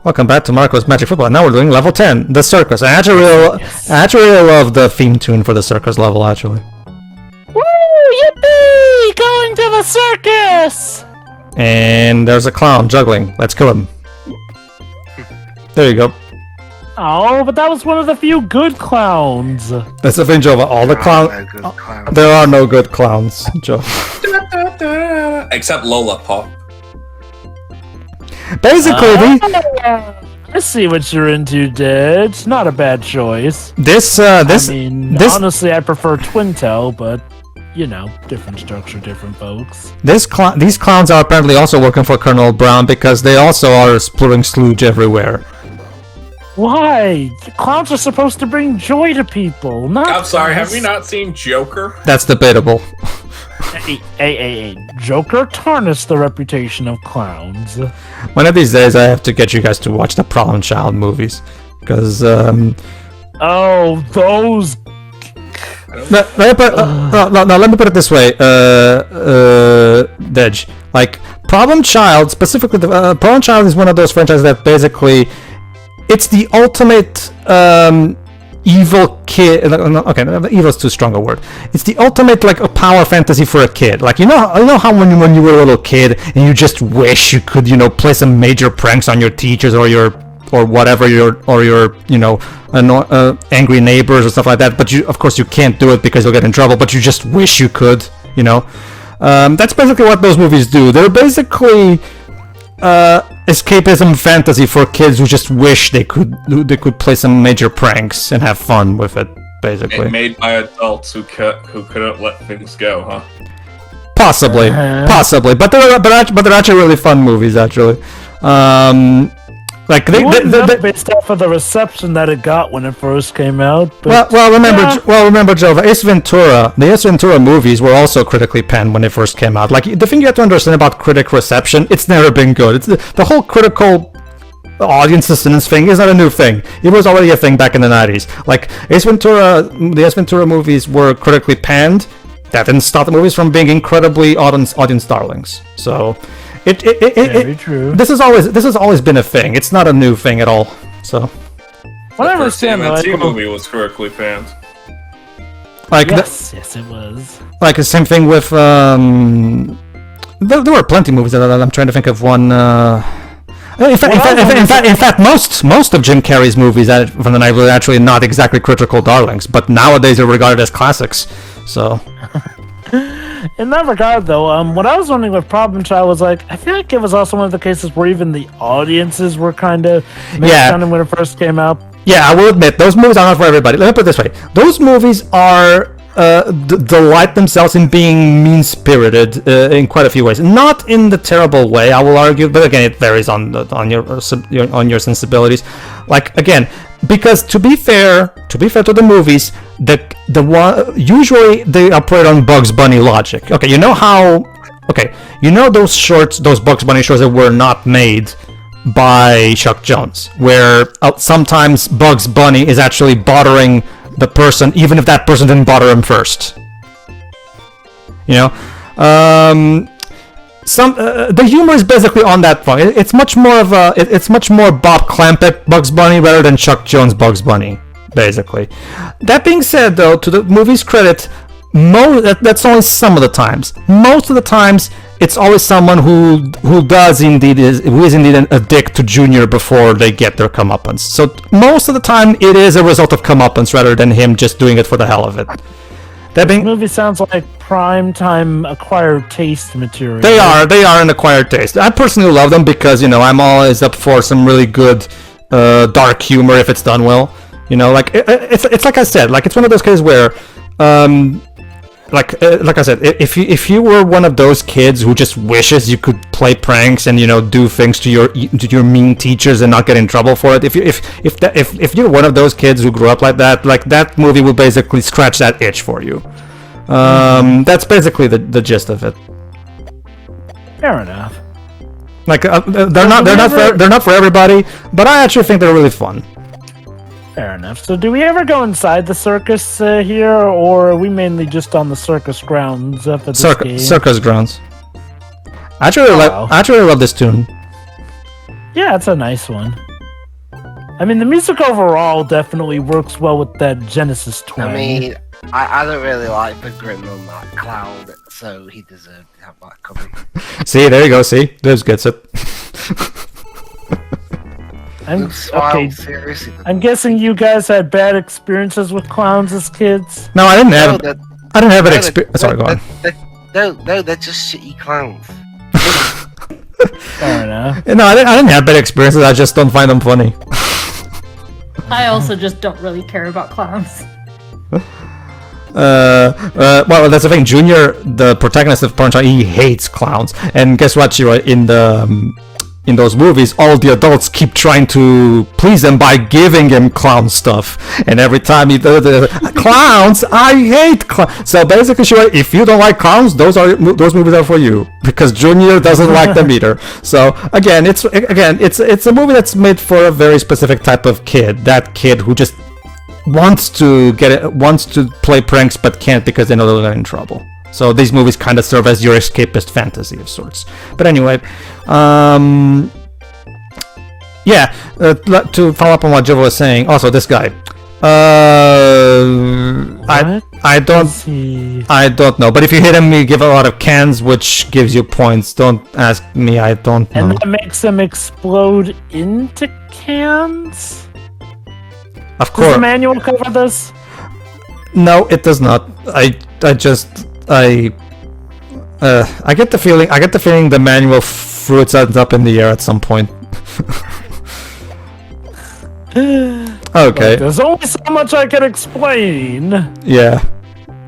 Welcome back to Marko's Magic Football. Now we're doing level 10, the Circus. I actually really love the theme tune for the Circus level, actually. Woo! Yippee! Going to the circus! And there's a clown juggling. Let's kill him. There you go. Oh, but that was one of the few good clowns. That's the thing, Joe. All the clowns. There are no good clowns, Joe. Except Lola Pop. Basically, I see what you're into, Did. It's not a bad choice. Honestly, I prefer Twintel, but you know, different structure, different folks. These clowns are apparently also working for Colonel Brown because they also are splitting sludge everywhere. Why? Clowns are supposed to bring joy to people. Not I'm sorry, us. have we not seen Joker? That's debatable. Hey, Joker tarnished the reputation of clowns. One of these days, I have to get you guys to watch the Problem Child movies, because Oh, those. let me put it this way, Dej. Like, Problem Child, specifically, Problem Child is one of those franchises that basically, it's the ultimate evil kid. Okay, evil is too strong a word. It's the ultimate like a power fantasy for a kid. Like you know how when you were a little kid and you just wish you could play some major pranks on your teachers or whatever your angry neighbors or stuff like that. But of course you can't do it because you'll get in trouble. But you just wish you could. That's basically what those movies do. They're basically escapism fantasy for kids who just wish they could play some major pranks and have fun with it, basically. Made by adults who couldn't let things go, huh? Possibly, but they're actually really fun movies, actually. Based off of the reception that it got when it first came out. But remember, Joe, the Ace Ventura movies were also critically panned when they first came out. Like the thing you have to understand about critic reception, it's never been good. It's the whole critical audience dissonance thing is not a new thing. It was already a thing back in the 90s. Like the Ace Ventura movies were critically panned. That didn't stop the movies from being incredibly audience darlings. So. Very true. This has always been a thing. It's not a new thing at all. So. What I understand, the TMNT movie was correctly panned. Like yes, it was. Like the same thing with there were plenty of movies that I'm trying to think of one. In fact, most of Jim Carrey's movies from the night were actually not exactly critical darlings, but nowadays they're regarded as classics. So. In that regard, though, what I was wondering with Problem Child was like, I feel like it was also one of the cases where even the audiences were kind of made fun of when it first came out. Yeah, I will admit, those movies are not for everybody. Let me put it this way. Those movies are delight themselves in being mean-spirited in quite a few ways. Not in the terrible way, I will argue, but again, it varies on your sensibilities. Like, again, because to be fair to the movies, usually they operate on Bugs Bunny logic. Okay, you know those Bugs Bunny shows that were not made by Chuck Jones, where sometimes Bugs Bunny is actually bothering the person, even if that person didn't bother him first. The humor is basically on that point. It's much more Bob Clampett Bugs Bunny rather than Chuck Jones Bugs Bunny, basically. That being said, though, to the movie's credit, that's only some of the times. Most of the times, it's always someone who is indeed a dick to Junior before they get their comeuppance. So most of the time, it is a result of comeuppance rather than him just doing it for the hell of it. This movie sounds like prime time acquired taste material. They are an acquired taste. I personally love them because I'm always up for some really good dark humor if it's done well. Like it's like I said, like it's one of those cases where. Like I said, if you were one of those kids who just wishes you could play pranks and do things to your mean teachers and not get in trouble for it, if you're one of those kids who grew up like that movie will basically scratch that itch for you. That's basically the gist of it. Fair enough. Like they're not for everybody, but I actually think they're really fun. Fair enough. So do we ever go inside the circus here, or are we mainly just on the circus grounds for this game? Circus grounds. I actually love this tune. Yeah, it's a nice one. I mean, the music overall definitely works well with that Genesis twang. I mean, I don't really like the grin on that cloud, so he deserved to have that coming. See, there you go. See, Liz gets it. Okay, seriously. I'm guessing you guys had bad experiences with clowns as kids. No, I didn't have. I didn't have an no, experience. Sorry, go on. No, they're just shitty clowns. Fair enough. No, I didn't have bad experiences. I just don't find them funny. I also just don't really care about clowns. Well, that's the thing. Junior, the protagonist of Punch-Out, he hates clowns. And guess what, Shiro? In those movies, all the adults keep trying to please him by giving him clown stuff. And every time he does clowns, I hate clowns. So basically, Shiro, if you don't like clowns, those movies are for you, because Junior doesn't like them either. So again, it's a movie that's made for a very specific type of kid. That kid who just wants to play pranks but can't because they know they'll get in trouble. So these movies kind of serve as your escapist fantasy of sorts. But anyway, to follow up on what Jovo was saying, also this guy, I don't know. But if you hit him, you give a lot of cans, which gives you points. Don't ask me. I don't know. And that makes them explode into cans? Of course. Does the manual cover this? No, it does not. I get the feeling the manual threw its head up in the air at some point. Okay. There's only so much I can explain. Yeah.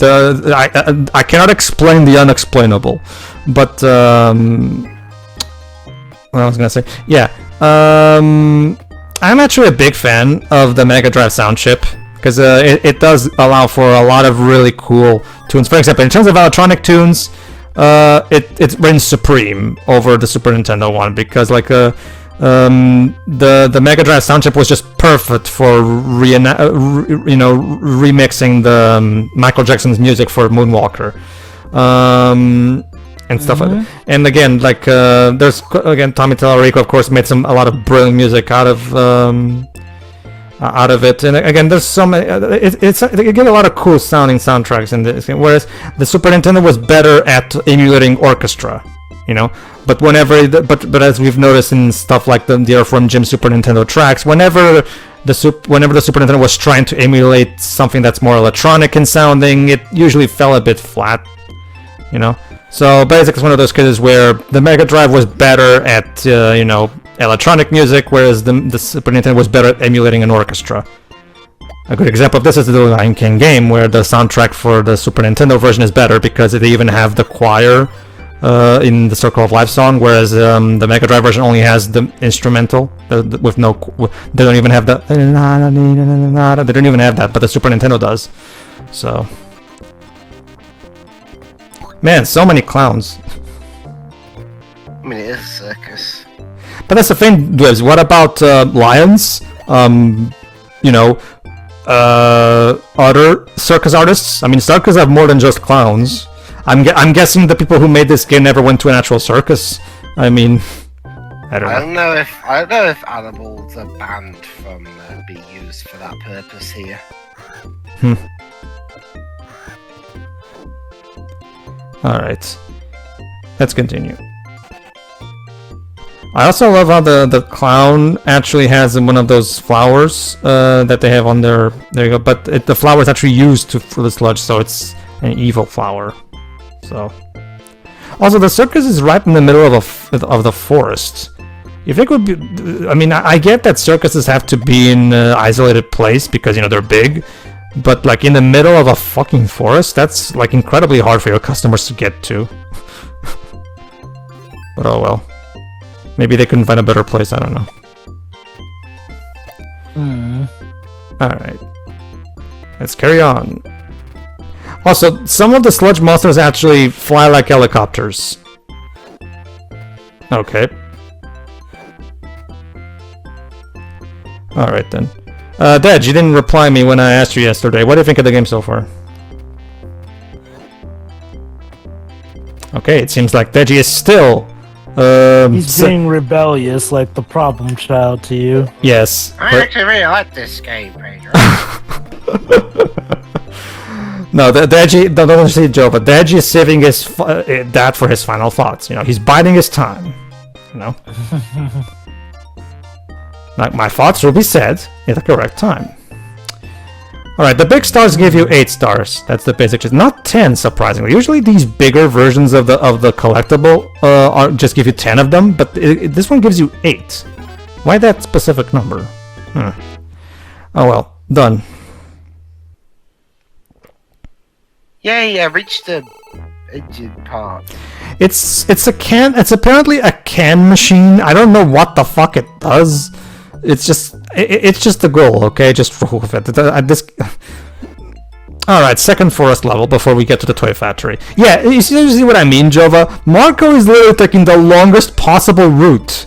I cannot explain the unexplainable. But what I was gonna say, yeah. I'm actually a big fan of the Mega Drive sound chip, because it does allow for a lot of really cool tunes. For example, in terms of electronic tunes, it reigns supreme over the Super Nintendo one, because like the Mega Drive sound chip was just perfect for remixing the Michael Jackson's music for Moonwalker. And stuff like that. And again, like there's Tommy Tallarico, of course, made a lot of brilliant music out of it. And again, there's so many. You get a lot of cool sounding soundtracks in this game. Whereas the Super Nintendo was better at emulating orchestra, But but as we've noticed in stuff like the from Jim Super Nintendo tracks, whenever the Super Nintendo was trying to emulate something that's more electronic in sounding, it usually fell a bit flat, So basically, it's one of those cases where the Mega Drive was better at, electronic music, whereas the Super Nintendo was better at emulating an orchestra. A good example of this is the Lion King game, where the soundtrack for the Super Nintendo version is better because they even have the choir in the Circle of Life song, whereas the Mega Drive version only has the instrumental with no. They don't even have the. They don't even have that, but the Super Nintendo does. So. Man, so many clowns. I mean, it is a circus. But that's the thing, Dwibs. What about lions? Other circus artists? I mean, circus have more than just clowns. I'm guessing the people who made this game never went to an actual circus. I mean, I don't know if animals are banned from being used for that purpose here. Alright, let's continue. I also love how the clown actually has one of those flowers that they have on their... There you go, but the flower is actually used for the sludge, so it's an evil flower. So, also, the circus is right in the middle of the forest. You think it would be... I mean, I get that circuses have to be in an isolated place because, they're big. But like in the middle of a fucking forest, that's like incredibly hard for your customers to get to. But oh well. Maybe they couldn't find a better place, I don't know. Alright. Let's carry on. Also, some of the sludge monsters actually fly like helicopters. Okay. Alright then. Dej, you didn't reply me when I asked you yesterday. What do you think of the game so far? Okay, it seems like Deji is still He's being rebellious, like the problem child to you. Yes. I actually really like this game, Pedro. No, Deji, don't understand Joe, but Deji is saving his dad for his final thoughts. You know, he's biding his time. You know, like my thoughts will be said at the correct time. All right, the big stars give you 8 stars. That's the basic, not 10, surprisingly. Usually these bigger versions of the collectible just give you 10 of them, but this one gives you 8. Why that specific number? Oh well, done. Yay, I reached the engine part. It's apparently a can machine. I don't know what the fuck it does. It's just the goal, okay? Just roll with it. Alright, second forest level before we get to the toy factory. Yeah, you see what I mean, Jova? Marko is literally taking the longest possible route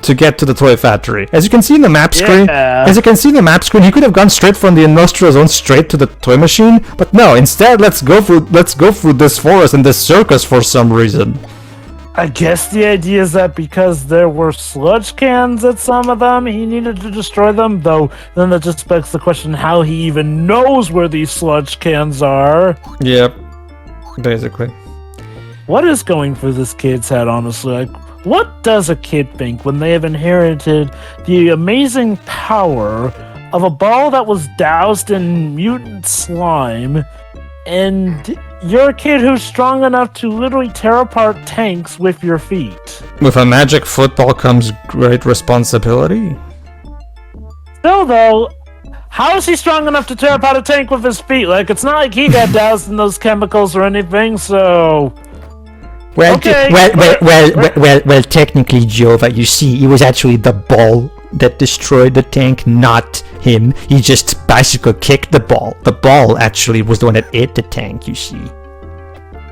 to get to the toy factory. As you can see in the map screen, he could have gone straight from the industrial zone straight to the toy machine, but no, instead let's go through this forest and this circus for some reason. I guess the idea is that because there were sludge cans at some of them, he needed to destroy them, though then that just begs the question how he even knows where these sludge cans are. Yep, basically. What is going through this kid's head, honestly? Like, what does a kid think when they have inherited the amazing power of a ball that was doused in mutant slime, and you're a kid who's strong enough to literally tear apart tanks with your feet? With a magic football comes great responsibility. Still, though, how is he strong enough to tear apart a tank with his feet? Like, it's not like he got doused in those chemicals or anything, so... Well, Okay, well, technically, Jova, you see, it was actually the ball that destroyed the tank, not him. He just basically kicked the ball. The ball actually was the one that ate the tank, you see.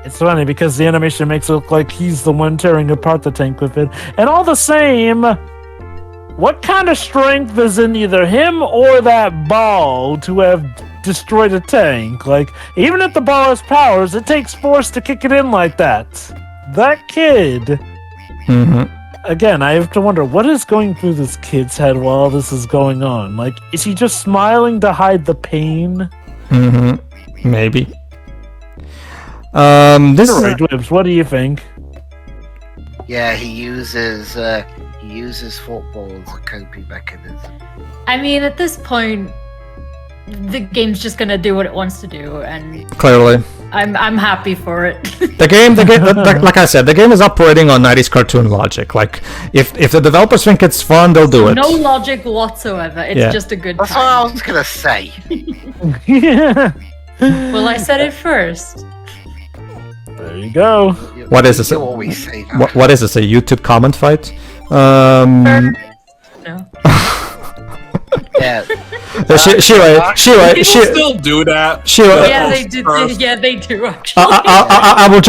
It's funny because the animation makes it look like he's the one tearing apart the tank with it. And all the same, what kind of strength is in either him or that ball to have destroyed a tank? Like, even if the ball has powers, it takes force to kick it in like that. That kid... Mm-hmm. Again, I have to wonder, what is going through this kid's head while all this is going on? Like, is he just smiling to hide the pain? Mm-hmm. Maybe. This Dwibs, what do you think? Yeah, he uses football as a coping mechanism. I mean, at this point, the game's just gonna do what it wants to do, and clearly. I'm happy for it. The game, like I said, the game is operating on 90s cartoon logic. Like, if the developers think it's fun, they'll do it. No logic whatsoever. It's just a good That's time. what I was gonna say. Well, I said it first. There you go. What is this? You always say that. What is this? A YouTube comment fight? No. Yeah. People still do that. Yeah, they do. Yeah, they do. Actually, I will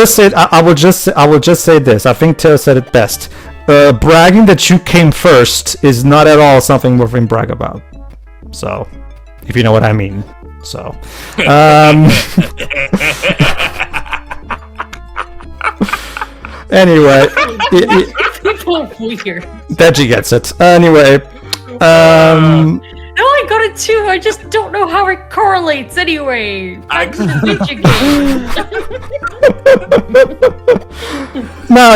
just say this. I think Teo said it best. Bragging that you came first is not at all something we can brag about. So, if you know what I mean. So, anyway, people weird. Deji gets it. Anyway, No, I got it too. I just don't know how it correlates anyway. Back to the video No,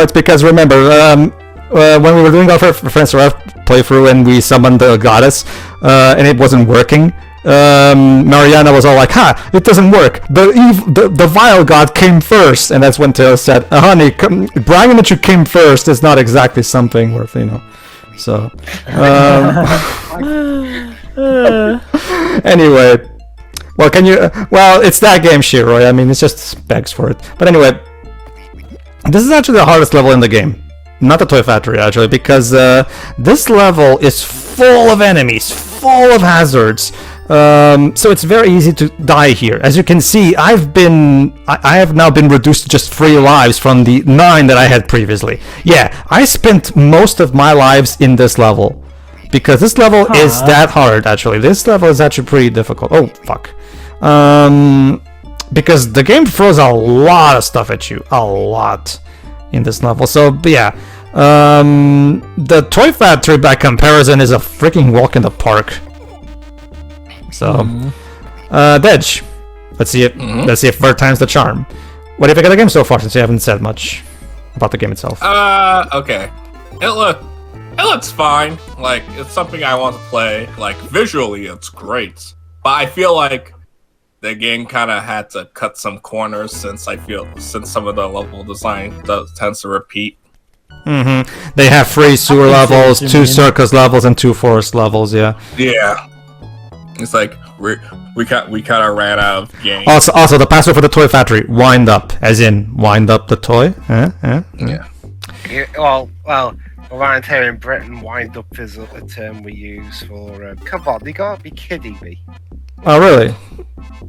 it's because remember when we were doing our Friends playthrough and we summoned the goddess and it wasn't working. Mariana was all like, "Ha! It doesn't work. The vile god came first," and that's when Taylor said, "Honey, bragging that you came first is not exactly something worth, you know." So, anyway, well, well, it's that game, Shiroi. I mean, it's just begs for it. But anyway, this is actually the hardest level in the game. Not the Toy Factory, actually, because this level is full of enemies, full of hazards. So it's very easy to die here. As you can see, I have now been reduced to just 3 lives from the 9 that I had previously. Yeah, I spent most of my lives in this level because this level is that hard. Actually, this level is actually pretty difficult. Oh fuck. because the game throws a lot of stuff at you, a lot in this level. So but yeah, the Toy Factory by comparison is a freaking walk in the park. So, Dej, let's see it. Let's see if third time's the charm. What do you think of the game so far? Since you haven't said much about the game itself. Okay. It looks fine. Like, it's something I want to play. Like, visually, it's great. But I feel like the game kind of had to cut some corners since some of the level design tends to repeat. They have 3 sewer levels, 2 circus levels, and 2 forest levels. Yeah. Yeah. It's like we kind of ran out of game. Also, the password for the Toy Factory: wind up, as in wind up the toy. Yeah. Well, around here in Britain, wind up is a term we use for. Come on, you gotta be kidding me. Oh, really?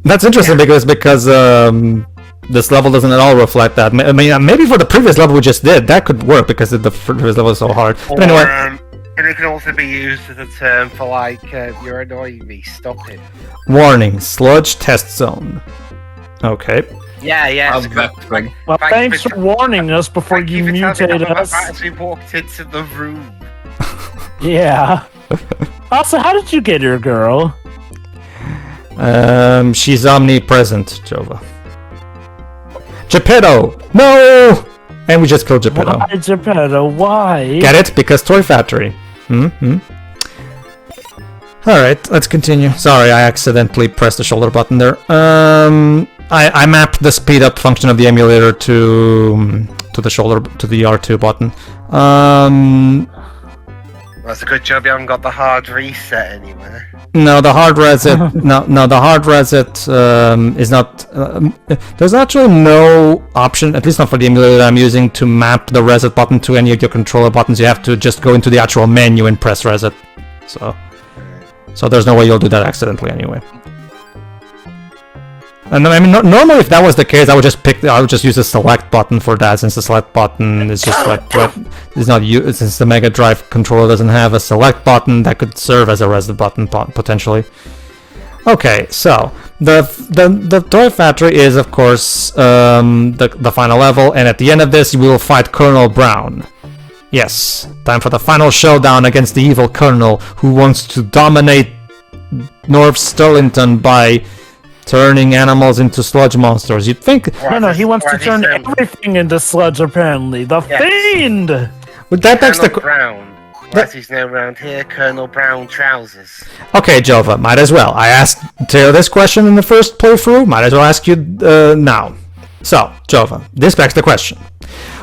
That's interesting because this level doesn't at all reflect that. I mean, maybe for the previous level we just did, that could work because the previous level was so hard. But anyway. And it can also be used as a term for like, you're annoying me, stop it. Warning, sludge test zone. Okay. Yeah. Well, thanks for warning us before you mutated us. I actually walked into the room. Yeah. Also, how did you get your girl? She's omnipresent, Jova. Geppetto! No! And we just killed Geppetto. Why Geppetto? Why? Get it? Because Toy Factory. Alright, let's continue. Sorry, I accidentally pressed the shoulder button there. I mapped the speed up function of the emulator to the R2 button. That's a good job you haven't got the hard reset anywhere. No, the hard reset. The hard reset is not. There's actually no option, at least not for the emulator that I'm using, to map the reset button to any of your controller buttons. You have to just go into the actual menu and press reset. So there's no way you'll do that accidentally anyway. And I mean, normally if that was the case, I would just use the select button for that, since the select button is just like it's not used, since the Mega Drive controller doesn't have a select button that could serve as a reset button potentially. Okay, so the Toy Factory is of course the final level, and at the end of this we will fight Colonel Brown. Yes, time for the final showdown against the evil Colonel who wants to dominate North Sterlington by turning animals into sludge monsters. You'd think... No, he wants to turn everything into sludge, apparently. The Fiend! But that begs the... Brown. What's his name around here? Colonel Brown Trousers. Okay, Jova, might as well. I asked Taylor this question in the first playthrough. Might as well ask you now. So, Jova, this begs the question.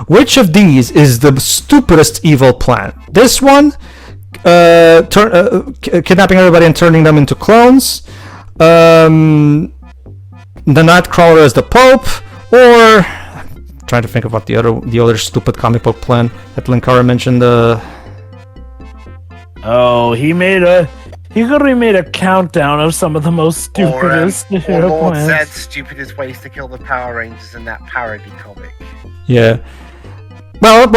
Which of these is the stupidest evil plan? This one? Kidnapping everybody and turning them into clones? The Nightcrawler as the Pope, or I'm trying to think of what the other stupid comic book plan that Linkara mentioned. Oh, he literally made a countdown of some of the most stupidest or Lord plans. Zed's stupidest ways to kill the Power Rangers in that parody comic. Yeah. Well,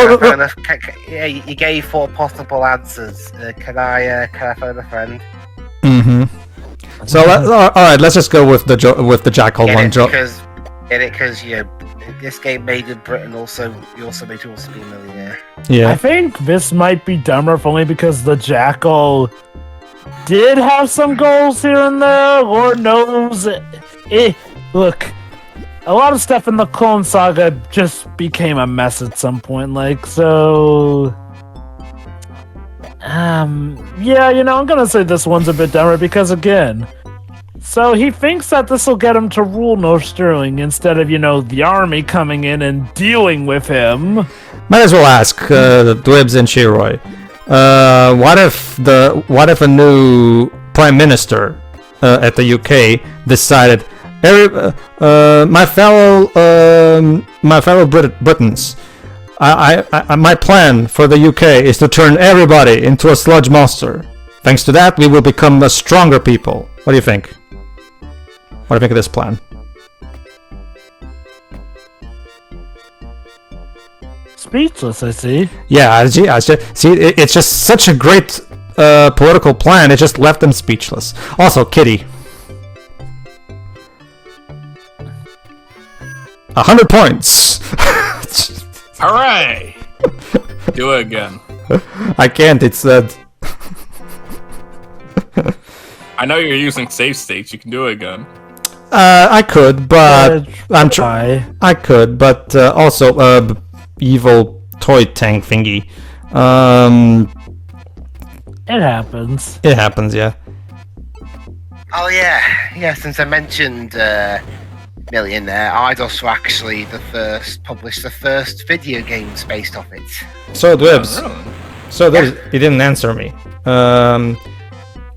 you gave 4 possible answers. Can I phone a friend? So all right, let's just go with the Jackal one. Because this game made in Britain you also made to also be a millionaire. Yeah. I think this might be dumber for only because the Jackal did have some goals here and there. Lord knows. Look, a lot of stuff in the Clone Saga just became a mess at some point. Yeah, I'm gonna say this one's a bit dumber because, again, so he thinks that this will get him to rule North Sterling instead of, the army coming in and dealing with him. Might as well ask Dwibs and Shiroi. What if a new prime minister at the UK decided, my fellow Britons, my plan for the UK is to turn everybody into a sludge monster. Thanks to that, we will become a stronger people. What do you think? What do you think of this plan? Speechless, I see. Yeah, see, it's just such a great political plan. It just left them speechless. Also, Kitty. 100 points. Hooray! Do it again. I can't. It said. I know you're using save states. You can do it again. I could, but I'm try. I could, but also evil toy tank thingy. It happens. It happens, yeah. Oh yeah. Since I mentioned Million there, I'd also actually published the first video games based off it. So Dwibs. Oh, really? So Dwibs, you didn't answer me.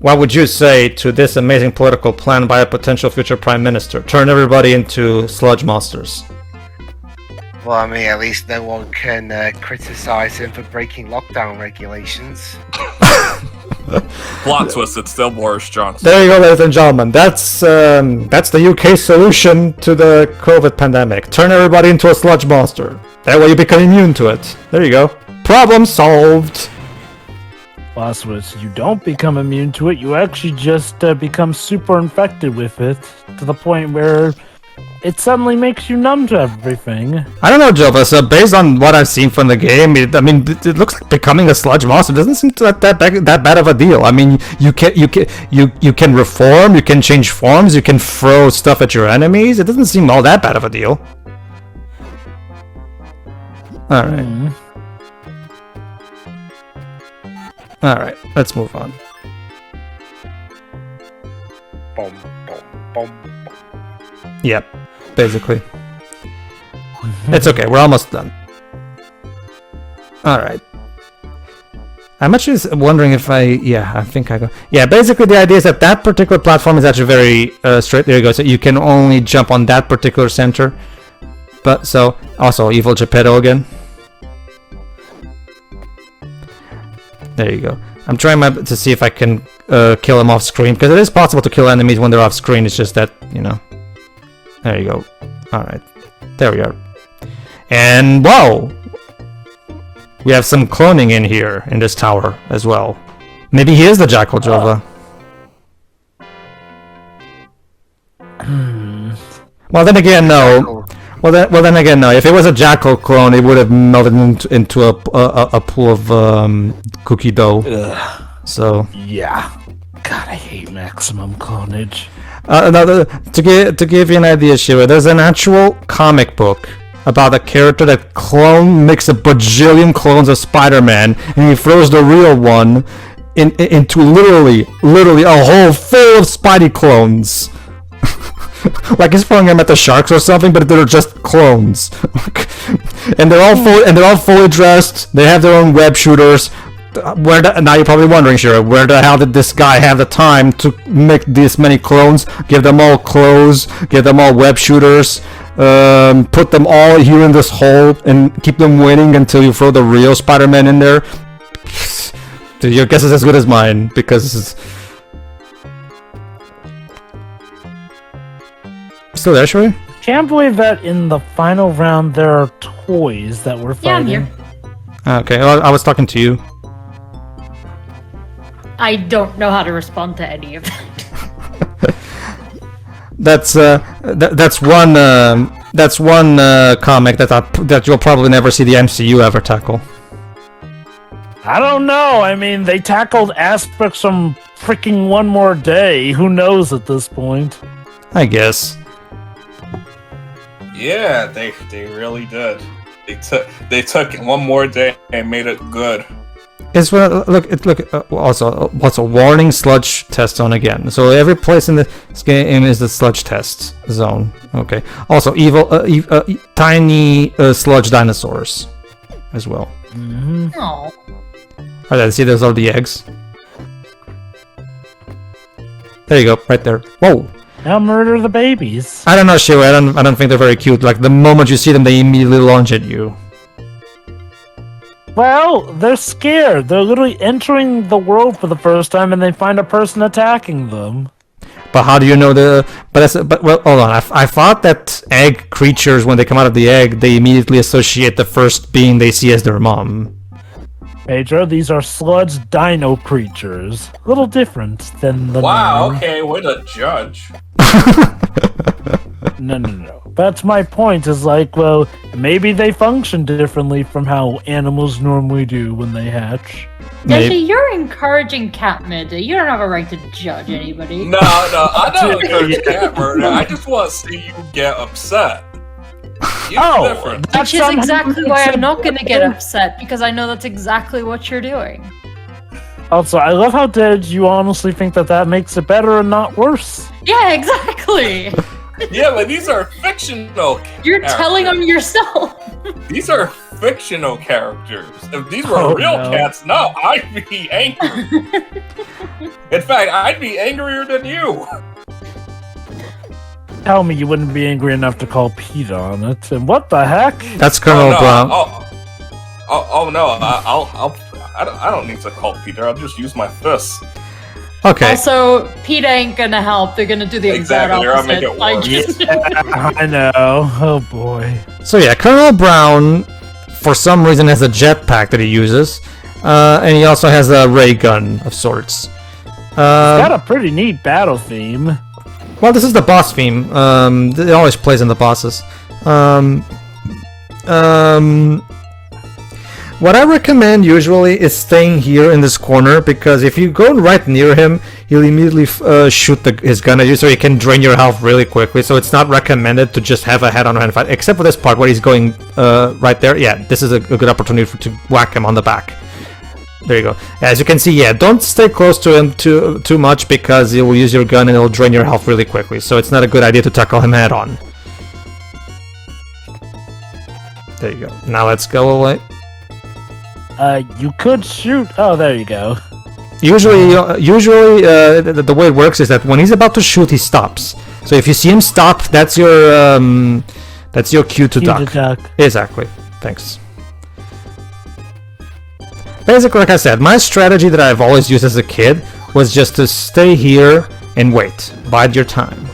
What would you say to this amazing political plan by a potential future prime minister? Turn everybody into sludge monsters. Well, I mean, at least no one can criticize him for breaking lockdown regulations. Plot twist, it's still Boris Johnson. There you go, ladies and gentlemen. That's the UK solution to the COVID pandemic. Turn everybody into a sludge monster. That way you become immune to it. There you go. Problem solved. Boswitz, you don't become immune to it. You actually just become super infected with it to the point where it suddenly makes you numb to everything. I don't know, Jova. So based on what I've seen from the game, it looks like becoming a sludge monster doesn't seem that bad of a deal. I mean, you can reform, you can change forms, you can throw stuff at your enemies. It doesn't seem all that bad of a deal. All right. All right. Let's move on. Boom, boom, boom. Yep. Basically. It's okay, we're almost done. Alright. I'm actually wondering if I think I go. Yeah, basically the idea is that that particular platform is actually very straight. There you go. So you can only jump on that particular center. But so, also evil Geppetto again. There you go. I'm trying to see if I can kill him off screen, because it is possible to kill enemies when they're off screen. It's just that, you know. There you go. Alright. There we are. And whoa! We have some cloning in here, in this tower, as well. Maybe he is the Jackal Jova. Well, then again, no. Well, then again, no. If it was a Jackal clone, it would have melted into a pool of cookie dough. Ugh. So. Yeah. God, I hate maximum clonage. To give you an idea, Shiva, there's an actual comic book about a character that makes a bajillion clones of Spider-Man, and he throws the real one into literally a hole full of Spidey clones. Like he's throwing them at the sharks or something, but they're just clones. And they're all fully dressed. They have their own web shooters. Now you're probably wondering, sure, where the hell did this guy have the time to make this many clones? Give them all clothes, give them all web shooters, put them all here in this hole, and keep them waiting until you throw the real Spider-Man in there? Your guess is as good as mine, because... Still there, Sherry? Can't believe that in the final round there are toys that were fighting. Yeah, I'm here. Okay, well, I was talking to you. I don't know how to respond to any of that. That's one comic that you'll probably never see the MCU ever tackle. I don't know. I mean, they tackled aspects from freaking One More Day. Who knows at this point? I guess. Yeah, they really did. They took One More Day and made it good. It's also warning sludge test zone again. So every place in this game is the sludge test zone. Okay. Also evil, tiny sludge dinosaurs as well. Mm-hmm. Oh. Alright, see those are the eggs. There you go, right there. Whoa. Now murder the babies. I don't know, Shiva. I don't think they're very cute. Like the moment you see them, they immediately launch at you. Well, they're scared. They're literally entering the world for the first time, and they find a person attacking them. But how do you know well, hold on. I thought that egg creatures, when they come out of the egg, they immediately associate the first being they see as their mom. Pedro, these are sludge dino creatures. A little different than the Wow, norm. okay, way to judge. No. That's my point. Is like, well, maybe they function differently from how animals normally do when they hatch. Deji, you're encouraging cat murder. You don't have a right to judge anybody. No, I don't encourage cat murder. I just want to see you get upset. You're different. Which is exactly why I'm not going to get upset, because I know that's exactly what you're doing. Also, I love how you honestly think that makes it better and not worse. Yeah, exactly. Yeah, but these are fictional You're telling on yourself. These are fictional characters. If these were real cats, no, I'd be angry. In fact, I'd be angrier than you. Tell me you wouldn't be angry enough to call Pete on it. And what the heck? That's Colonel Brown. No, I don't need to call Peter. I'll just use my fists. Okay. Also, PETA ain't gonna help. They're gonna do the exact opposite. I know. Oh boy. So yeah, Colonel Brown, for some reason, has a jetpack that he uses, and he also has a ray gun of sorts. It's got a pretty neat battle theme. Well, this is the boss theme. It always plays in the bosses. What I recommend usually is staying here in this corner, because if you go right near him, he'll immediately shoot his gun at you, so he can drain your health really quickly. So it's not recommended to just have a head-on-hand fight, except for this part where he's going right there. Yeah, this is a good opportunity to whack him on the back. There you go. As you can see, yeah, don't stay close to him too much, because he will use your gun and it'll drain your health really quickly. So it's not a good idea to tackle him head-on. There you go. Now let's go away. You could shoot. Oh, there you go. Usually, the way it works is that when he's about to shoot, he stops. So if you see him stop, that's your cue to duck. Exactly. Thanks. Basically, like I said, my strategy that I've always used as a kid was just to stay here and wait. Bide your time.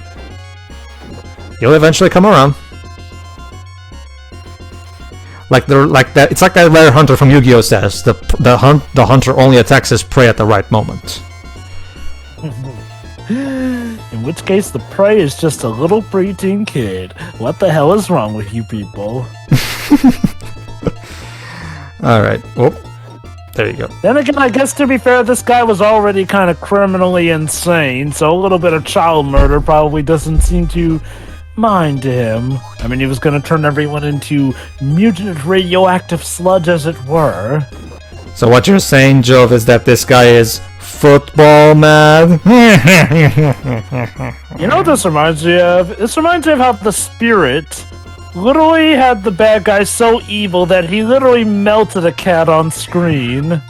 You'll eventually come around. It's like that rare hunter from Yu-Gi-Oh says, the hunter only attacks his prey at the right moment. In which case, the prey is just a little preteen kid. What the hell is wrong with you people? Alright, whoop. There you go. Then again, I guess to be fair, this guy was already kind of criminally insane, so a little bit of child murder probably doesn't seem to mind to him. I mean, he was going to turn everyone into mutant radioactive sludge, as it were. So what you're saying, Jove, is that this guy is football mad? You know what this reminds me of? This reminds me of how the Spirit literally had the bad guy so evil that he literally melted a cat on screen.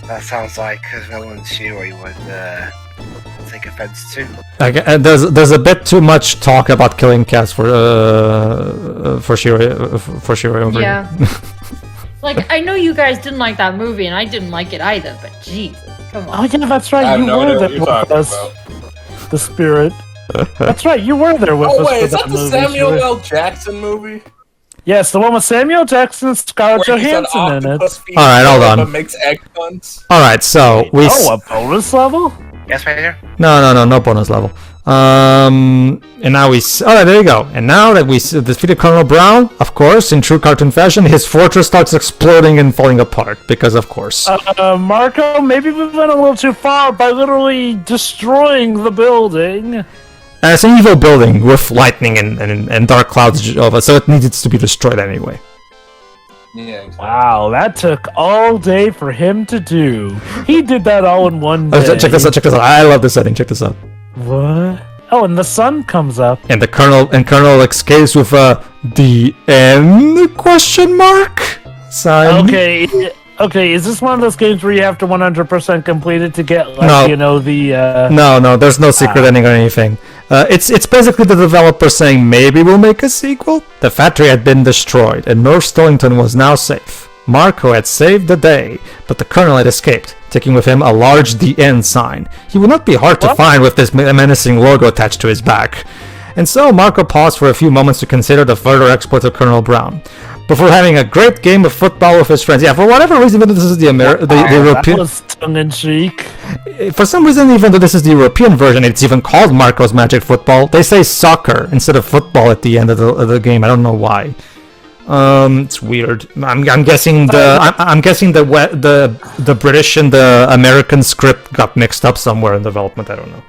That sounds like a villain Shuri would take offense to. There's a bit too much talk about killing cats for Shuri over yeah. Like, I know you guys didn't like that movie, and I didn't like it either, but Jesus, come on. Oh yeah, that's right. You were there with us. The Spirit. That's right. You were there with us. Oh wait, is that the movie, Samuel L. Jackson movie? Yes, the one with Samuel Jackson, Scarlett Johansson in it. All right, hold on. Makes egg puns. All right, so we. Oh, a bonus level? Yes, right here. No bonus level. And now we. Oh, there you go. And now that we defeated Colonel Brown, of course, in true cartoon fashion, his fortress starts exploding and falling apart because, of course. Marko, maybe we went a little too far by literally destroying the building. It's an evil building with lightning and dark clouds over, so it needs to be destroyed anyway. Yeah, exactly. Wow, that took all day for him to do. He did that all in one day. Check this out. I love this setting. Check this out. What? Oh, and the sun comes up. And the Colonel escapes with the end question mark sign. Okay, is this one of those games where you have to 100% complete it to get, like, No. the... No, there's no secret ending or anything. It's basically the developer saying, maybe we'll make a sequel? The factory had been destroyed, and North Sterlington was now safe. Marko had saved the day, but the Colonel had escaped, taking with him a large The End sign. He would not be hard to find with this menacing logo attached to his back. And so Marko paused for a few moments to consider the further exploits of Colonel Brown. before having a great game of football with his friends. Yeah, for whatever reason, even though this is the European. That was tongue-in-cheek. For some reason, even though this is the European version, it's even called Marko's Magic Football. They say soccer instead of football at the end of the game. I don't know why. It's weird. I'm guessing the British and the American script got mixed up somewhere in development. I don't know.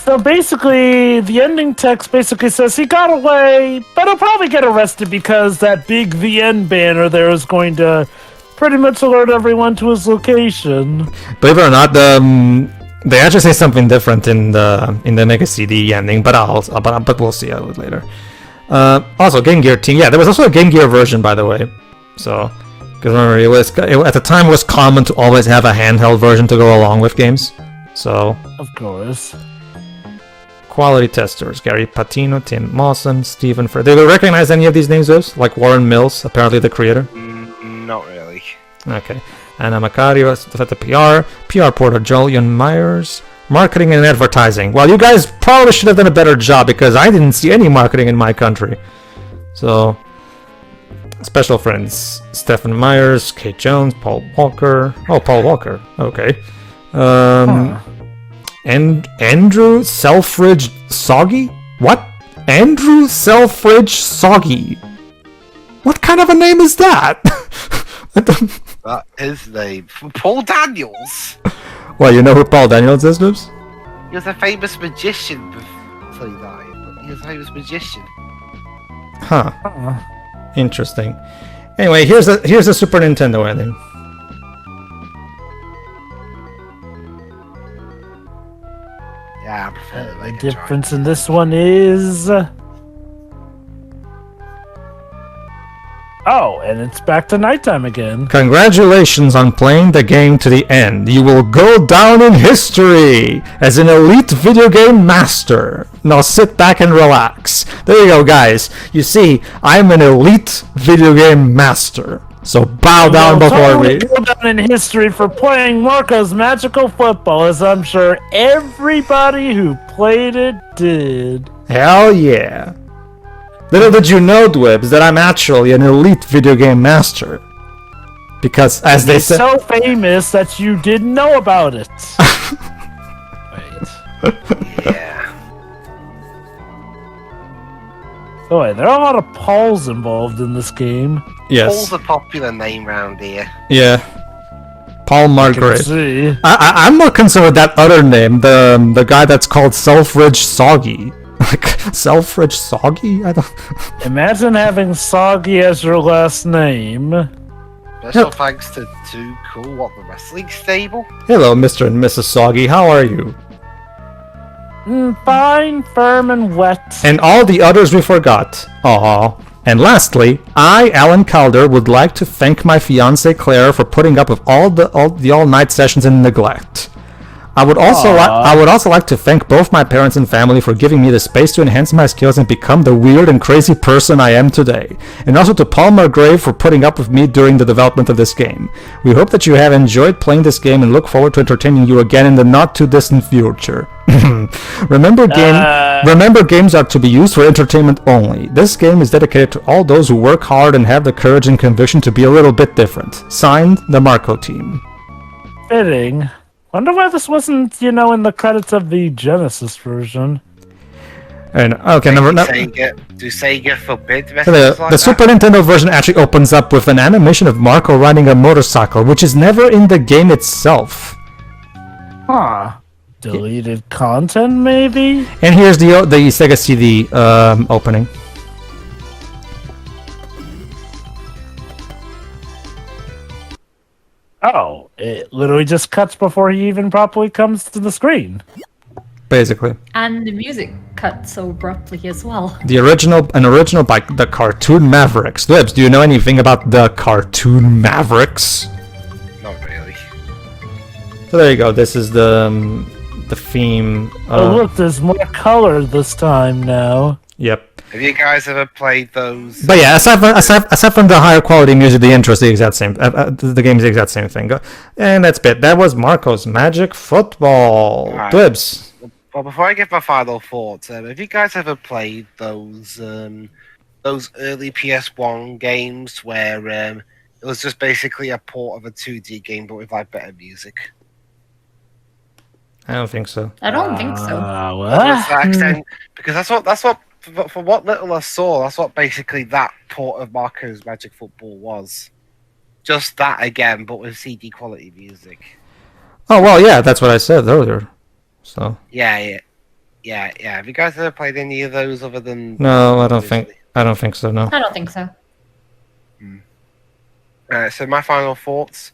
So basically, the ending text basically says he got away, but he'll probably get arrested because that big The End banner there is going to pretty much alert everyone to his location. Believe it or not, they actually say something different in the Mega CD ending, but we'll see it later. Also, Game Gear team. Yeah, there was also a Game Gear version, by the way. So, because remember, at the time it was common to always have a handheld version to go along with games. So, of course. Quality testers: Gary Patino, Tim Mawson, Stephen. Do you recognize any of these names? Like Warren Mills, apparently the creator. Not really. Okay. Anna Macario at the PR porter Julian Myers. Marketing and advertising. Well, you guys probably should have done a better job because I didn't see any marketing in my country. So, special friends: Stephen Myers, Kate Jones, Paul Walker. Oh, Paul Walker. Okay. And Andrew Selfridge Soggy? What? Andrew Selfridge Soggy. What kind of a name is that? That his name. Paul Daniels. Well, you know who Paul Daniels is, Noobs? He was a famous magician before he died. But he was a famous magician. Huh. Interesting. Anyway, here's a Super Nintendo ending. Yeah, I prefer the The Mega difference in this one is... Oh, and it's back to nighttime again. Congratulations on playing the game to the end. You will go down in history as an elite video game master. Now sit back and relax. There you go, guys. You see, I'm an elite video game master. So bow down before me. Go down in history for playing Marko's Magical Football, as I'm sure everybody who played it did. Hell yeah. Little did you know, Dwibs, that I'm actually an elite video game master. Because, as they It's said... so famous that you didn't know about it. Wait. Yeah. Boy, there are a lot of Pauls involved in this game. Yes. Paul's a popular name round here. Yeah. Paul Margaret. See. I'm more concerned with that other name, the guy that's called Selfridge Soggy. Like, Selfridge Soggy? I don't... Imagine having Soggy as your last name. Special thanks to Too Cool, the wrestling stable? Hello, Mr. and Mrs. Soggy, how are you? Fine, firm, and wet. And all the others we forgot. Aww. And lastly, I, Alan Calder, would like to thank my fiancée Claire for putting up with all the all-night sessions and neglect. I would also like to thank both my parents and family for giving me the space to enhance my skills and become the weird and crazy person I am today. And also to Paul Margrave for putting up with me during the development of this game. We hope that you have enjoyed playing this game and look forward to entertaining you again in the not too distant future. Remember, games are to be used for entertainment only. This game is dedicated to all those who work hard and have the courage and conviction to be a little bit different. Signed, the Marko team. Fitting. Wonder why this wasn't, in the credits of the Genesis version. And okay, Do Sega forbid messages like the Super Nintendo version actually opens up with an animation of Marko riding a motorcycle, which is never in the game itself. Huh. Deleted content, maybe? And here's the Sega CD opening. Oh, it literally just cuts before he even properly comes to the screen. Basically. And the music cut so abruptly as well. An original by the Cartoon Mavericks. Libs, do you know anything about the Cartoon Mavericks? Not really. So there you go. This is the theme. Oh look, there's more color this time now. Yep. Have you guys ever played those? But yeah, aside from the higher quality music, the intro is the exact same. The game is the exact same thing. And that's it. That was Marko's Magic Football. Right. Dwibs. Well, before I give my final thoughts, have you guys ever played those those early PS1 games where it was just basically a port of a 2D game, but with like better music. I don't think so. I don't think so. To that extent, because that's what for what little I saw, that's what basically that port of Marco's Magic Football was. Just that again, but with CD quality music. Oh well, yeah, that's what I said earlier. So Yeah. Have you guys ever played any of those other than? no, I don't think so. No. I don't think so. So my final thoughts.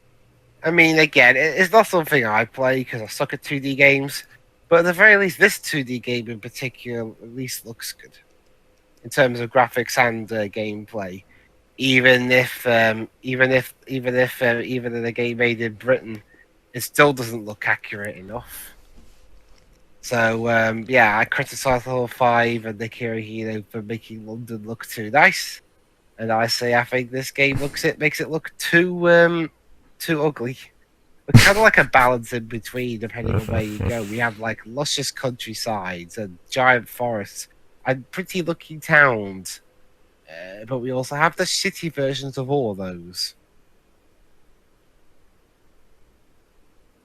I mean, again, it's not something I play because I suck at 2D games, but at the very least, this 2D game in particular at least looks good in terms of graphics and gameplay. Even if in a game made in Britain, it still doesn't look accurate enough. So I criticise Level 5 and Nick Hirohito for making London look too nice, and I say I think this game makes it look too ugly. It's kind of like a balance in between, depending on where you go. We have like luscious countrysides and giant forests and pretty looking towns, but we also have the shitty versions of all of those.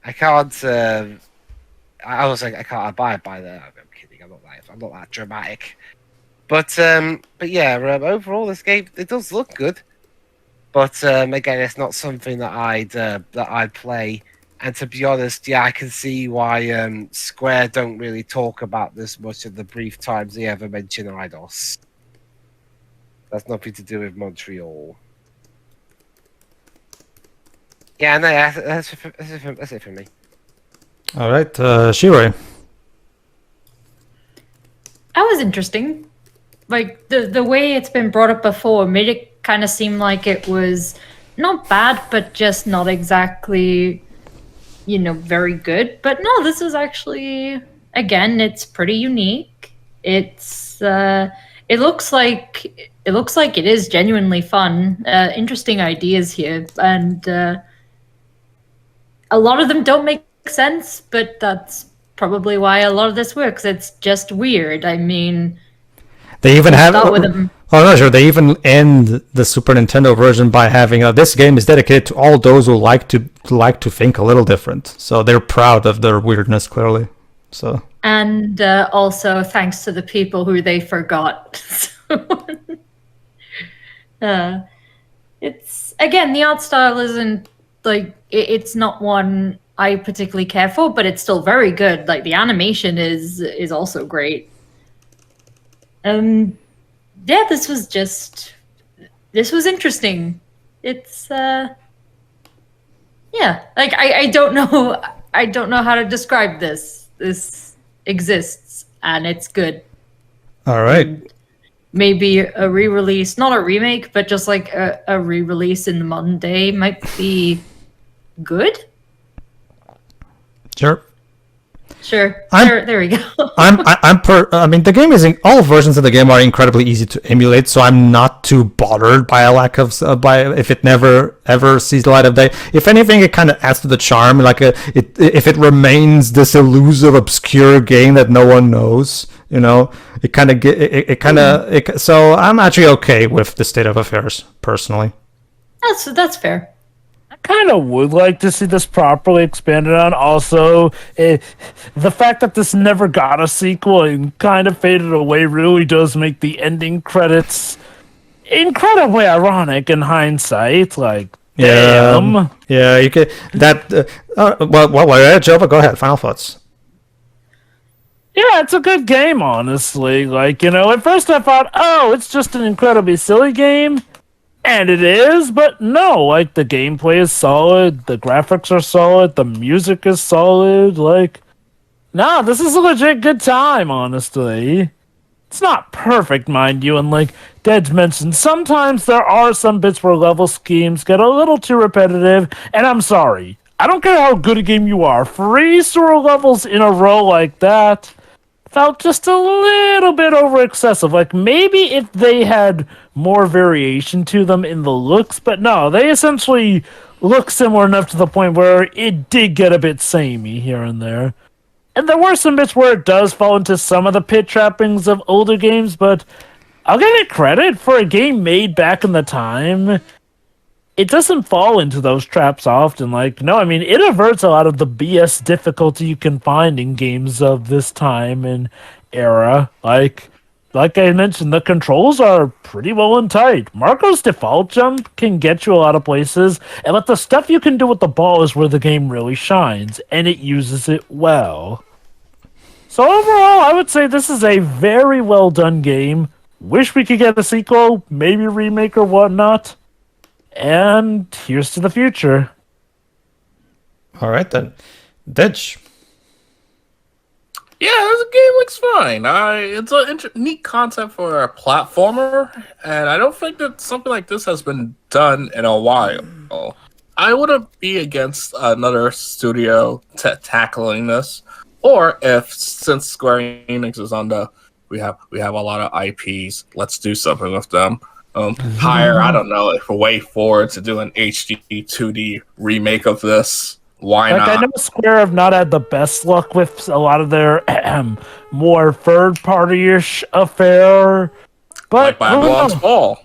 I can't. I was like, I can't abide by that. I'm kidding. I'm not that dramatic. But yeah. Overall, this game it does look good. But again, it's not something that I'd play. And to be honest, yeah, I can see why Square don't really talk about this much in the brief times they ever mention IDOS. That's nothing to do with Montreal. Yeah, no, that's it for me. All right, Shiroi. That was interesting. Like the way it's been brought up before made it kind of seem like it was not bad, but just not exactly, very good. But no, this is actually, again, it's pretty unique. It's it looks like it is genuinely fun. Interesting ideas here, and a lot of them don't make sense, but that's probably why a lot of this works. It's just weird. I mean, they even have. start with them. Oh no, sure. They even end the Super Nintendo version by having this game is dedicated to all those who like to think a little different. So they're proud of their weirdness, clearly. So and also thanks to the people who they forgot. It's again, the art style isn't like it's not one I particularly care for, but it's still very good. Like the animation is also great. Yeah, this was interesting. It's yeah, like I don't know how to describe this. This exists and it's good. all right. And maybe a re-release, not a remake, but just like a re-release in the modern day might be good. Sure. There we go. I mean, the game is all versions of the game are incredibly easy to emulate, so I'm not too bothered by a lack of if it never ever sees the light of day. If anything, it kind of adds to the charm. Like if it remains this elusive, obscure game that no one knows, it kind of So I'm actually okay with the state of affairs personally. That's fair. Kind of would like to see this properly expanded on. Also, the fact that this never got a sequel and kind of faded away really does make the ending credits incredibly ironic in hindsight. Like, damn. Yeah, you could that. Well, Jova, go ahead. Final thoughts. Yeah, it's a good game, honestly. Like, at first I thought, oh, it's just an incredibly silly game. And it is, but no, like, the gameplay is solid, the graphics are solid, the music is solid, like, no, this is a legit good time, honestly. It's not perfect, mind you, and like Dej mentioned, sometimes there are some bits where level schemes get a little too repetitive, and I'm sorry, I don't care how good a game you are, 3 sewer levels in a row like that felt just a little bit over excessive. Like, maybe if they had more variation to them in the looks, but no, they essentially look similar enough to the point where it did get a bit samey here and there. And there were some bits where it does fall into some of the pit trappings of older games, but I'll give it credit for a game made back in the time. It doesn't fall into those traps often. Like, no, I mean, it averts a lot of the BS difficulty you can find in games of this time and era. Like I mentioned, the controls are pretty well and tight. Marco's default jump can get you a lot of places, but the stuff you can do with the ball is where the game really shines, and it uses it well. So overall, I would say this is a very well done game. Wish we could get a sequel, maybe a remake or whatnot. And here's to the future. All right then, Dej. Yeah, the game looks fine. It's a neat concept for a platformer, and I don't think that something like this has been done in a while. I wouldn't be against another studio tackling this, or if since Square-Enix is on we have a lot of IPs. Let's do something with them. Hire, I don't know, if a way forward to do an HD 2D remake of this. Why not? I know Square have not had the best luck with a lot of their more third-party-ish affair, but Like Babylon's Fall.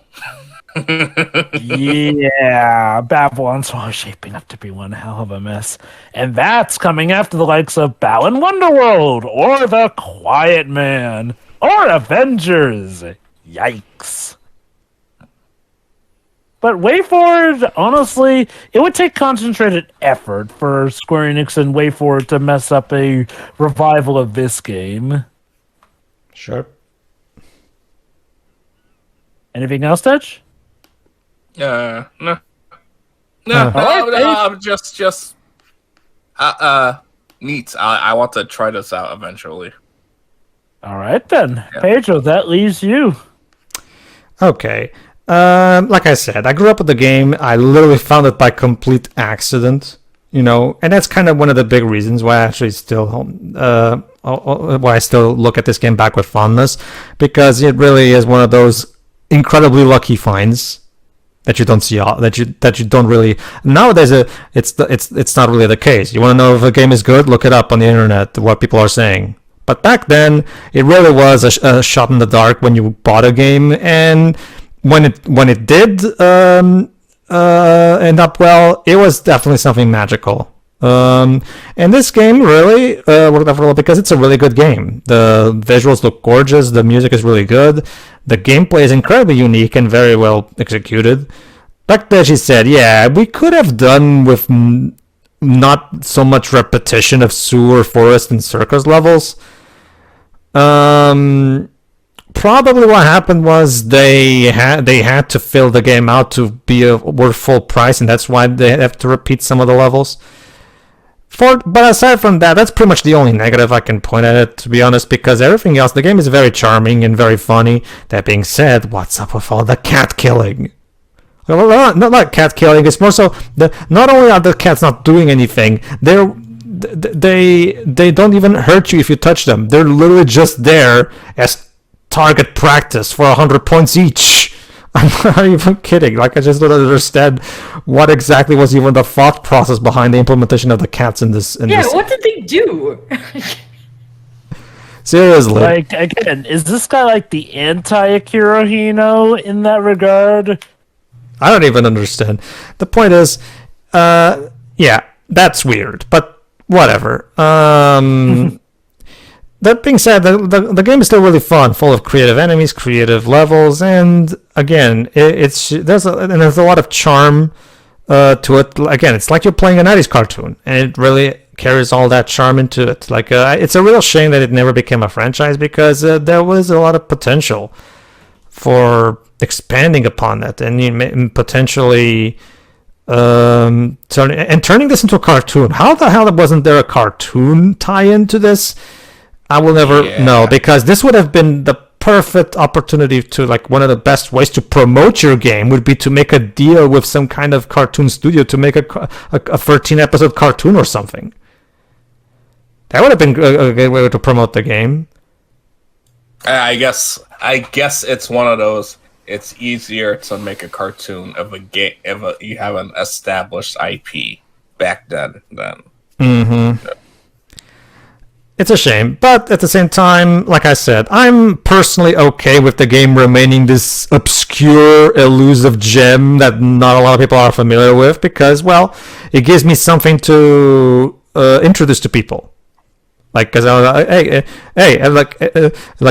Yeah, Babylon's Fall is shaping up to be one hell of a mess, and that's coming after the likes of Balan Wonderworld, or The Quiet Man, or Avengers. Yikes. But WayForward, honestly, it would take concentrated effort for Square Enix and WayForward to mess up a revival of this game. Sure. Anything else, Dutch? No. Alright, I'm just neat. I want to try this out eventually. All right, then. Yeah. Pedro, that leaves you. Okay. Like I said, I grew up with the game. I literally found it by complete accident, and that's kind of one of the big reasons why I actually why I still look at this game back with fondness, because it really is one of those incredibly lucky finds that you don't see that you don't really nowadays. It's not really the case. You want to know if a game is good? Look it up on the internet, what people are saying. But back then, it really was a shot in the dark when you bought a game, and when it did end up well, it was definitely something magical. And this game really worked out for a while because it's a really good game. The visuals look gorgeous, the music is really good, the gameplay is incredibly unique and very well executed. Like Deji said, yeah, we could have done with not so much repetition of sewer, forest, and circus levels. Probably what happened was they had to fill the game out to be worth full price, and that's why they have to repeat some of the levels. But aside from that, that's pretty much the only negative I can point at it, to be honest, because everything else, the game is very charming and very funny. That being said, what's up with all the cat killing? Well, not like cat killing, it's more so not only are the cats not doing anything, they don't even hurt you if you touch them. They're literally just there as target practice for 100 points each. I'm not even kidding. Like, I just don't understand what exactly was even the thought process behind the implementation of the cats in this. What did they do? Seriously. Like, again, is this guy like the anti-Akira Hino in that regard? I don't even understand. The point is, yeah, that's weird, but whatever. That being said, the game is still really fun, full of creative enemies, creative levels, and again, there's a lot of charm to it. Again, it's like you're playing a 90s cartoon, and it really carries all that charm into it. Like, it's a real shame that it never became a franchise, because there was a lot of potential for expanding upon that and potentially turning this into a cartoon. How the hell wasn't there a cartoon tie-in to this? I will never know, because this would have been the perfect opportunity to, like, one of the best ways to promote your game would be to make a deal with some kind of cartoon studio to make a 13-episode cartoon or something. That would have been a good way to promote the game. I guess it's one of those. It's easier to make a cartoon of a game if you have an established IP back then. Mm-hmm. It's a shame, but at the same time, like I said, I'm personally okay with the game remaining this obscure, elusive gem that not a lot of people are familiar with because, well, it gives me something to introduce to people. Like, cause I was like, hey, and like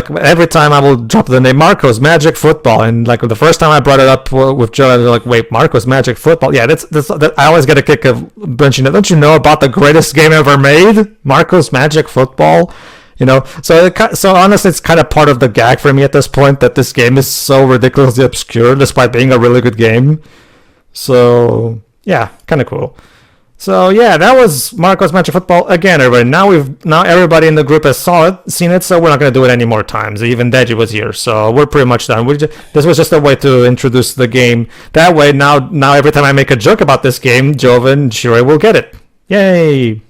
every time I will drop the name Marco's Magic Football, and like the first time I brought it up with Joe, I was like, wait, Marco's Magic Football? Yeah, that I always get a kick of mentioning. Don't you know about the greatest game ever made, Marco's Magic Football? You know, so honestly, it's kind of part of the gag for me at this point that this game is so ridiculously obscure, despite being a really good game. So yeah, kind of cool. So yeah, that was Marco's Magic Football. Again, everybody. Now everybody in the group has seen it, so we're not gonna do it any more times. Even Deji was here, so we're pretty much done. This was just a way to introduce the game. That way, now every time I make a joke about this game, Joven and Shirei will get it. Yay!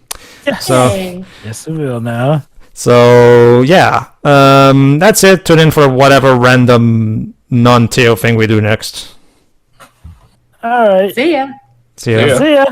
So Yes, we will now. so yeah, that's it. Tune in for whatever random non-Teo thing we do next. All right. See ya. See ya. Yeah. See ya.